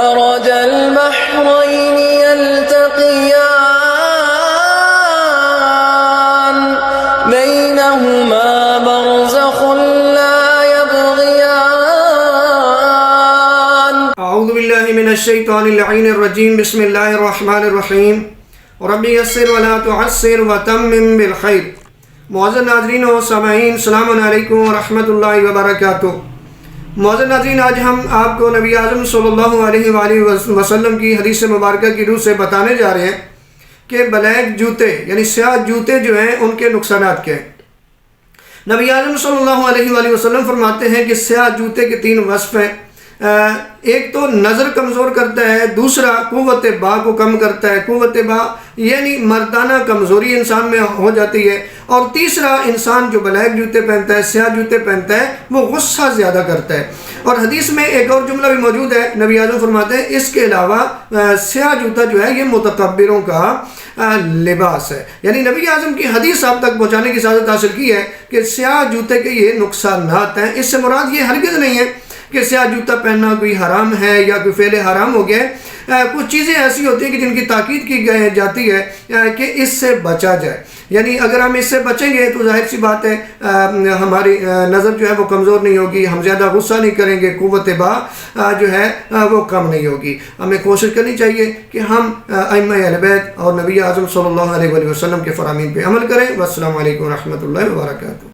مرج البحرين يلتقيان بينهما برزخ لا يبغيان. اعوذ باللہ من الشیطان اللعین الرجیم. بسم اللہ الرحمن الرحیم. رب یسر ولا تعسر وتمم بالخیر. معزز ناظرین و سامعین، السلام علیکم ورحمۃ اللہ وبرکاتہ. معزز ناظرین، آج ہم آپ کو نبی اعظم صلی اللہ علیہ وآلہ وسلم کی حدیث مبارکہ کی روح سے بتانے جا رہے ہیں کہ بلیک جوتے یعنی سیاہ جوتے جو ہیں ان کے نقصانات کیا ہیں. نبی اعظم صلی اللہ علیہ وآلہ وسلم فرماتے ہیں کہ سیاہ جوتے کے 3 وصف ہیں. ایک تو نظر کمزور کرتا ہے، دوسرا قوت با کو کم کرتا ہے، قوت با یعنی مردانہ کمزوری انسان میں ہو جاتی ہے، اور تیسرا انسان جو بلیک جوتے پہنتا ہے، سیاہ جوتے پہنتا ہے، وہ غصہ زیادہ کرتا ہے. اور حدیث میں ایک اور جملہ بھی موجود ہے، نبی اعظم فرماتے ہیں اس کے علاوہ سیاہ جوتا جو ہے یہ متکبروں کا لباس ہے. یعنی نبی اعظم کی حدیث آپ تک پہنچانے کی سعادت حاصل کی ہے کہ سیاہ جوتے کے یہ نقصانات ہیں. اس سے مراد یہ ہرگز نہیں ہے کہ سیاہ جوتا پہننا کوئی حرام ہے یا کوئی فعل حرام ہو گیا. کچھ چیزیں ایسی ہوتی ہیں کہ جن کی تاکید کی جاتی ہے کہ اس سے بچا جائے. یعنی اگر ہم اس سے بچیں گے تو ظاہر سی بات ہے ہماری نظر جو ہے وہ کمزور نہیں ہوگی، ہم زیادہ غصہ نہیں کریں گے، قوت با جو ہے وہ کم نہیں ہوگی. ہمیں کوشش کرنی چاہیے کہ ہم ائمہ اہل بیت اور نبی اعظم صلی اللہ علیہ وسلم کے فرامین پہ عمل کریں. والسلام علیکم ورحمۃ اللہ وبرکاتہ.